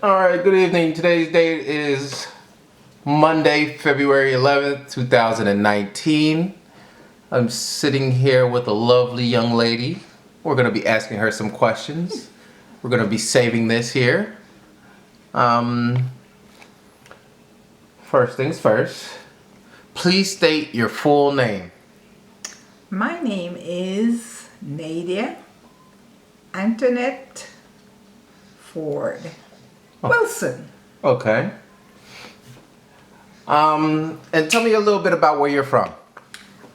All right, good evening. Today's date is Monday, February 11th, 2019. I'm sitting here with a lovely young lady. We're going to be asking her some questions. We're going to be saving this here. Um, First things first, please state your full name. My name is Nadia Antoinette Ford Wilson. Okay. And tell me a little bit about where you're from.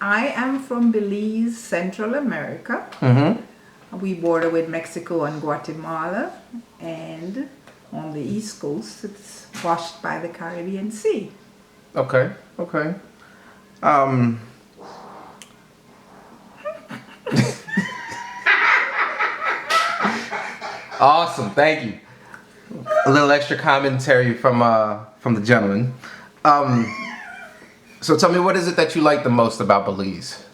I am from Belize, Central America. Mm-hmm. We border with Mexico and Guatemala, and on the East Coast, it's washed by the Caribbean Sea. Okay. Okay. Um, awesome. Thank you. A little extra commentary from the gentleman. So tell me, what is it that you like the most about Belize?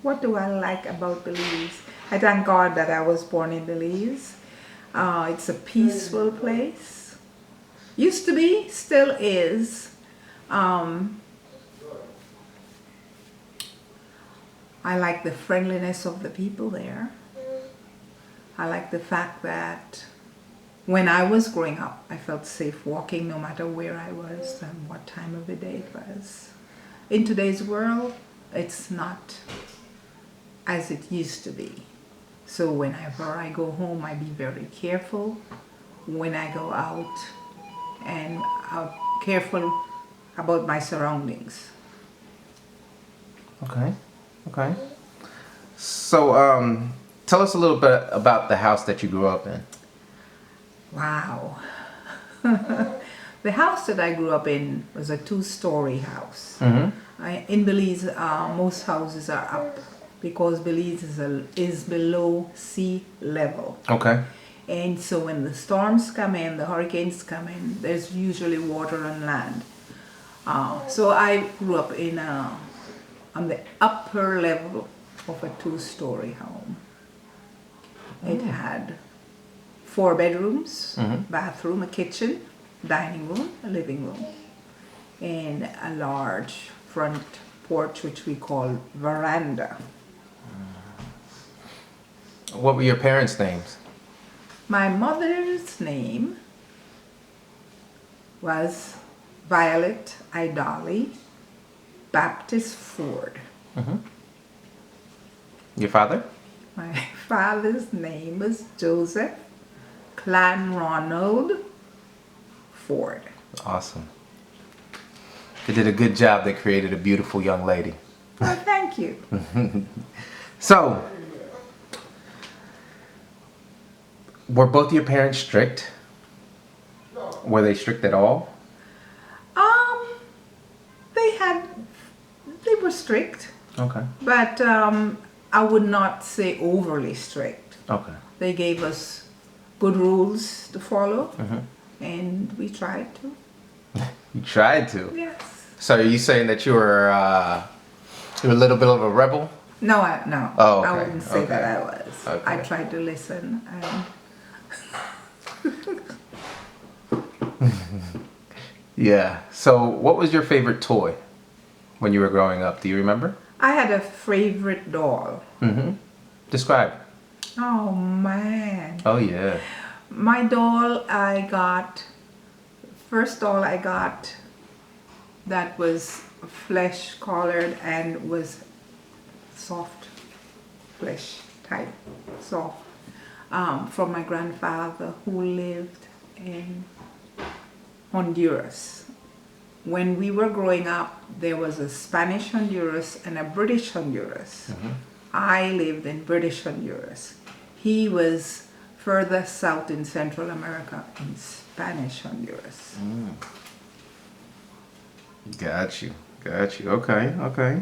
What do I like about Belize? I thank God that I was born in Belize. It's a peaceful place. Used to be, still is. I like the friendliness of the people there. I like the fact that when I was growing up, I felt safe walking no matter where I was and what time of the day it was. In today's world, it's not as it used to be. So whenever I go home, I be very careful when I go out, and I'm careful about my surroundings. Okay. Okay. So tell us a little bit about the house that you grew up in. Wow. The house that I grew up in was a two-story house. Mm-hmm. In Belize, most houses are up because Belize is below sea level. Okay. And so when the storms come in, the hurricanes come in, there's usually water on land. So I grew up on the upper level of a two-story home. It had 4 bedrooms, bathroom, a kitchen, dining room, a living room, and a large front porch, which we call veranda. What were your parents' names? My mother's name was Violet Idali Baptist Ford. Mm-hmm. Your father? My father's name was Joseph Clan Ronald Ford. Awesome. They did a good job. They created a beautiful young lady. Oh, thank you. So, were both your parents strict? Were they strict at all? Um, they were strict, Okay. but I would not say overly strict. Okay. They gave us good rules to follow, Mm-hmm. and we tried to. You tried to. Yes. So, are you saying that you were a little bit of a rebel? No. Oh, okay. I wouldn't say Okay. that I was. Okay. I tried to listen, and Yeah. So, what was your favorite toy when you were growing up? Do you remember? I had a favorite doll. Mm-hmm. Describe. Oh man. Oh, yeah. My doll first doll I got that was flesh colored and was soft flesh type, soft, from my grandfather who lived in Honduras. When we were growing up, there was a Spanish Honduras and a British Honduras. I lived in British Honduras. He was further south in Central America in Spanish Honduras. Got you. Okay. Okay.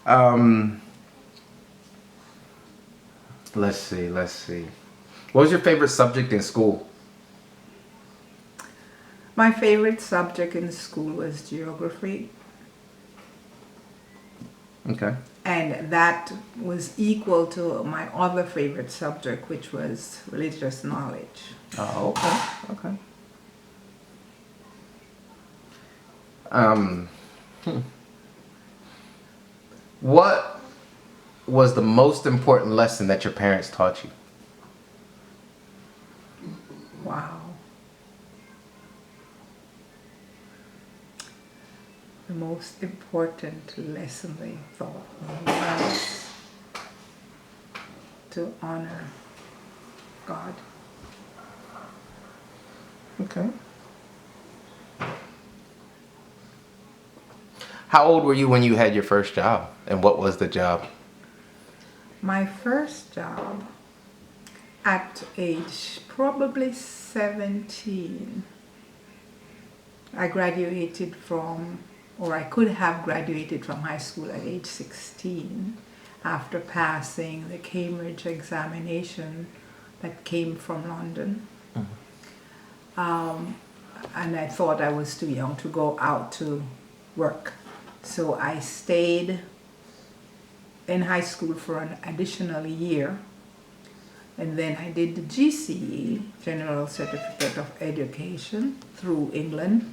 Um, let's see. What was your favorite subject in school? My favorite subject in school was geography, Okay. And that was equal to my other favorite subject, which was religious knowledge. Oh, okay. Um, what was the most important lesson that your parents taught you? Wow. The most important lesson they taught me was to honor God. Okay. How old were you when you had your first job, and what was the job? My first job at age probably 17, I graduated from, or I could have graduated from high school at age 16 after passing the Cambridge examination that came from London. And I thought I was too young to go out to work. So I stayed in high school for an additional year. And then I did the GCE, General Certificate of Education, through England.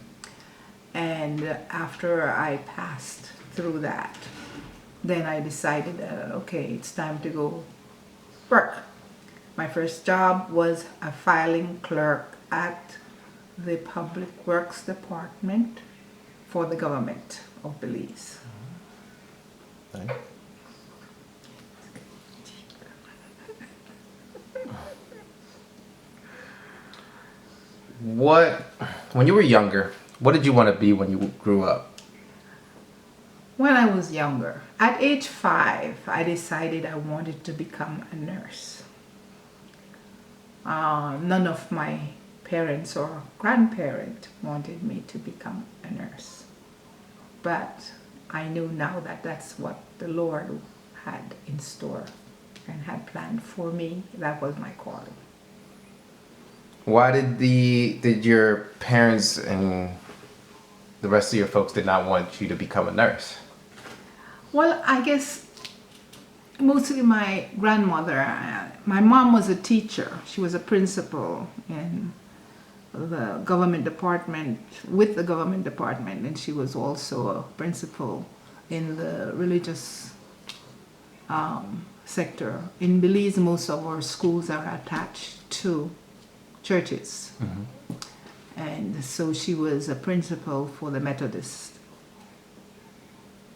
And after I passed through that, then I decided that, okay, it's time to go work. My first job was a filing clerk at the Public Works Department for the government of Belize. Okay. When you were younger, what did you want to be when you grew up? When I was younger, at age 5, I decided I wanted to become a nurse. None of my parents or grandparents wanted me to become a nurse. But I knew now that that's what the Lord had in store and had planned for me. That was my calling. Why did your parents and the rest of your folks did not want you to become a nurse? Well, I guess mostly my grandmother. My mom was a teacher. She was a principal in the government department, with the government department, and she was also a principal in the religious sector. In Belize, most of our schools are attached to churches. And so she was a principal for the Methodist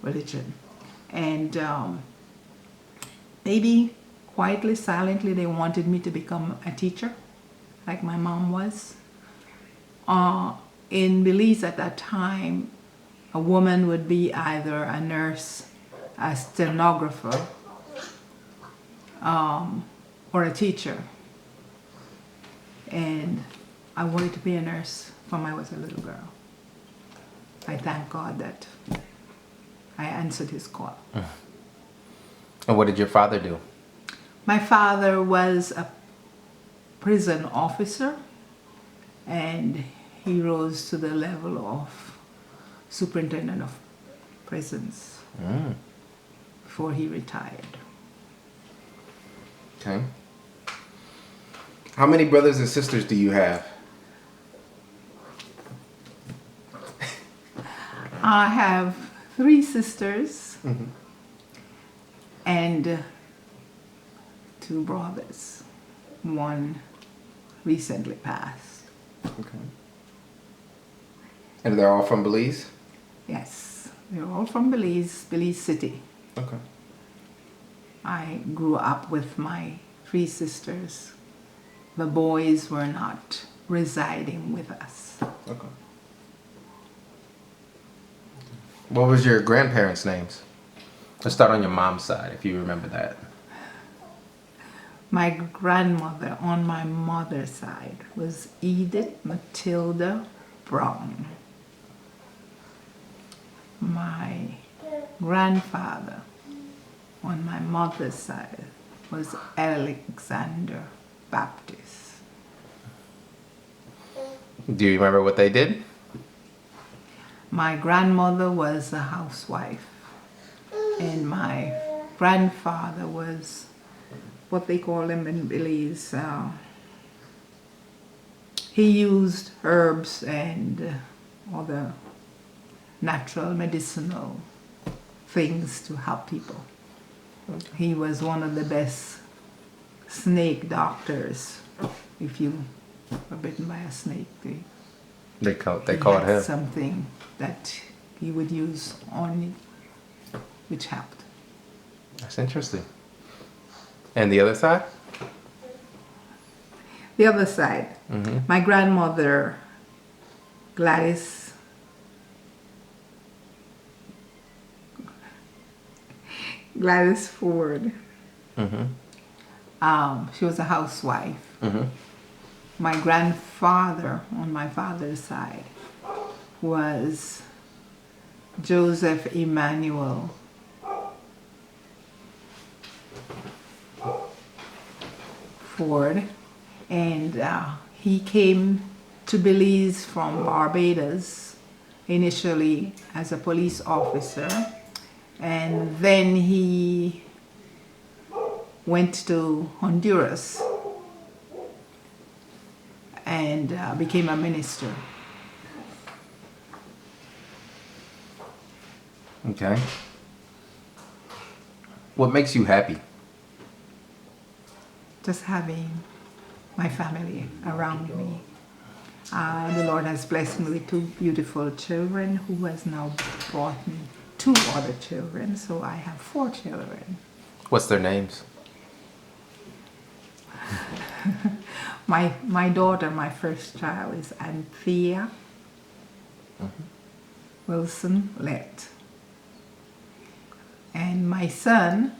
religion. And maybe quietly, silently, they wanted me to become a teacher, like my mom was. In Belize at that time, a woman would be either a nurse, a stenographer, or a teacher. And I wanted to be a nurse from I was a little girl. I thank God that I answered his call. And what did your father do? My father was a prison officer, and he rose to the level of superintendent of prisons before he retired. Okay. How many brothers and sisters do you have? I have 3 sisters and 2 brothers. One recently passed. Okay. And they're all from Belize? Yes, they're all from Belize, Belize City. Okay. I grew up with my 3 sisters. The boys were not residing with us. Okay. What was your grandparents' names? Let's start on your mom's side, if you remember that. My grandmother on my mother's side was Edith Matilda Brown. My grandfather on my mother's side was Alexander Baptist. Do you remember what they did? My grandmother was a housewife, and my grandfather was what they call them in Belize. He used herbs and other natural medicinal things to help people. He was one of the best snake doctors. If you were bitten by a snake, They he called had him. something that he would use on it, which helped. That's interesting. And the other side? The other side, my grandmother, Gladys Ford, she was a housewife. My grandfather on my father's side was Joseph Emmanuel Ford, and he came to Belize from Barbados initially as a police officer, and then he went to Honduras and became a minister. Okay. What makes you happy? Just having my family around me. The Lord has blessed me with two beautiful children, who has now brought me two other children, so I have 4 children. What's their names? My daughter, my first child, is Anthea Wilson Lett. And my son